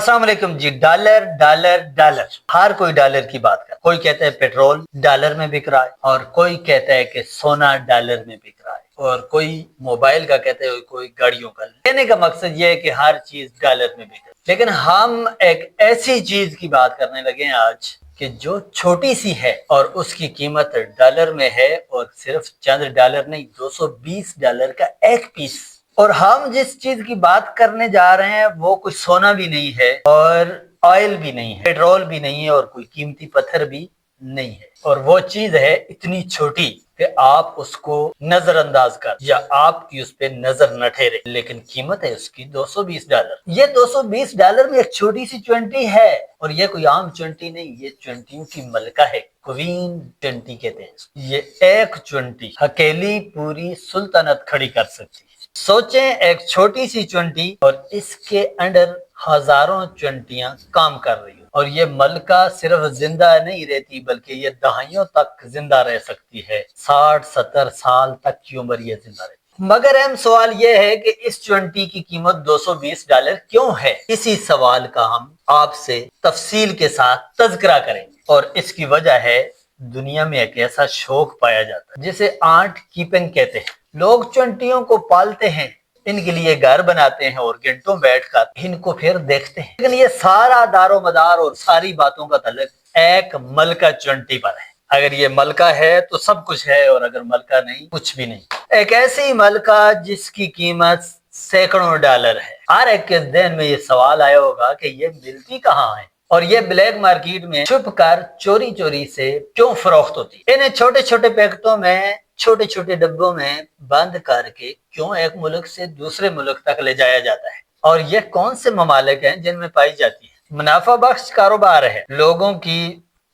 अस्सलाम वालेकुम जी। Dollar dollar dollar, हर कोई डॉलर की बात कर। कोई कहता है पेट्रोल डॉलर में बिक रहा है, और कोई कहता है कि सोना डॉलर में बिक रहा है, और कोई मोबाइल का कहते हैं, कोई गाड़ियों का। कहने का मकसद ये है कि हर चीज डॉलर में बिक रही है। लेकिन हम एक ऐसी चीज की बात करने लगे हैं आज कि जो छोटी सी है और उसकी कीमत डॉलर में है, और सिर्फ चंद डॉलर नहीं, $220 का एक पीस। और हम जिस चीज की बात करने जा रहे हैं वो कुछ सोना भी नहीं है, और ऑयल भी नहीं है, पेट्रोल भी नहीं है, और कोई कीमती पत्थर भी नहीं है। और वो चीज है इतनी छोटी कि आप उसको नजरअंदाज कर, या आपकी उस पर नजर न ठहरे, लेकिन कीमत है उसकी $220। ये $220 में एक छोटी सी 20 है, और ये कोई आम 20 नहीं, ये 20 की मलका है। क्वीन 20 कहते हैं। ये एक 20 अकेली पूरी सुल्तानत खड़ी कर सकती है। सोचें, एक छोटी सी 20 और इसके अंडर हजारों 20 काम कर रही हो, और ये मलका सिर्फ जिंदा नहीं रहती बल्कि ये दहाइयों तक जिंदा रह सकती है। 60-70 साल तक की उम्र ये जिंदा रहती। मगर अहम सवाल ये है कि इस 20 की कीमत $220 क्यों है? इसी सवाल का हम आपसे तफसील के साथ तज़किरा करेंगे, और इसकी वजह है दुनिया में एक ऐसा शौक पाया जाता है जिसे आर्ट कीपिंग कहते हैं। लोग 20 को पालते हैं, इनके लिए घर बनाते हैं, और घंटों बैठकर इनको फिर देखते हैं। लेकिन ये सारा दारो मदार और सारी बातों का तल्लुक एक मलका 20 पर है। अगर ये मलका है तो सब कुछ है, और अगर मलका नहीं, कुछ भी नहीं। एक ऐसी मलका जिसकी कीमत सैकड़ों डॉलर है। हर एक के ذहन में ये सवाल आया होगा कि ये मिलती कहाँ है, और ये ब्लैक मार्केट में छुप कर चोरी चोरी से क्यों फरोख्त होती है? इन्हें छोटे छोटे पैकेटों में, छोटे छोटे डब्बों में बंद करके क्यों एक मुल्क से दूसरे मुल्क तक ले जाया जाता है? और ये कौन से ममालिक हैं जिनमें पाई जाती है? मुनाफा बख्श कारोबार है। लोगों की,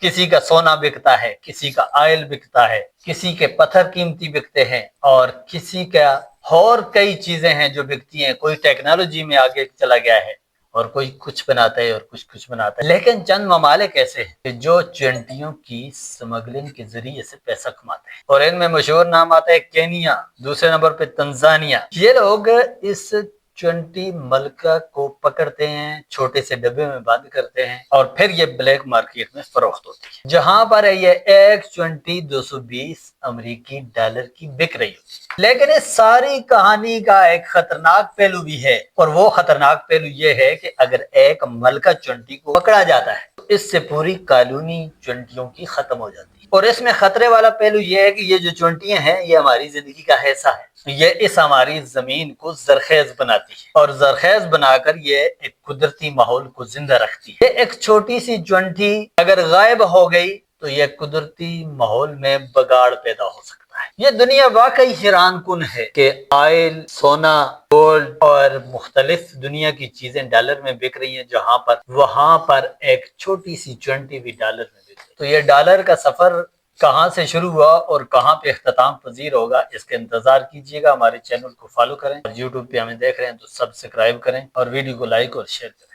किसी का सोना बिकता है, किसी का ऑयल बिकता है, किसी के पत्थर कीमती बिकते हैं, और किसी का और कई चीजें हैं जो बिकती हैं। कोई टेक्नोलॉजी में आगे चला गया है, और कोई कुछ बनाता है, और कुछ बनाता है। लेकिन चंद ममालिक ऐसे हैं कि जो 20 की स्मगलिंग के जरिए से पैसा कमाते हैं, और इनमें मशहूर नाम आता है केनिया, दूसरे नंबर पे तंजानिया। ये लोग इस 20 मलका को पकड़ते हैं, छोटे से डब्बे में बंद करते हैं, और फिर ये ब्लैक मार्केट में फरोख्त होती है, जहां पर ये एक 20 $220 अमेरिकी डॉलर की बिक रही होती है। लेकिन इस सारी कहानी का एक खतरनाक पहलू भी है, और वो खतरनाक पहलू ये है कि अगर एक मलका 20 को पकड़ा जाता है तो इससे पूरी कॉलोनी 20 की खत्म हो जाती है। और इसमें खतरे वाला पहलू ये है कि ये जो 20 हैं, ये हमारी जिंदगी का हिस्सा है। ये इस हमारी जमीन को जरखेज बनाती है, और जरखेज बनाकर ये एक कुदरती माहौल को जिंदा रखती है। ये एक छोटी सी 20 अगर गायब हो गई तो ये कुदरती माहौल में बगाड़ पैदा हो सकता है। ये दुनिया वाकई हैरान कुन है कि ऑयल, सोना, गोल्ड और मुख्तलिफ दुनिया की चीजें डॉलर में बिक रही हैं, जहां पर वहां पर एक छोटी सी 20 भी डॉलर में बिक रही है। तो ये डॉलर का सफर कहां से शुरू हुआ और कहां पे इख्तिताम पजीर होगा, इसके इंतजार कीजिएगा। हमारे चैनल को फॉलो करें, और यूट्यूब पे हमें देख रहे हैं तो सब्सक्राइब करें, और वीडियो को लाइक और शेयर करें।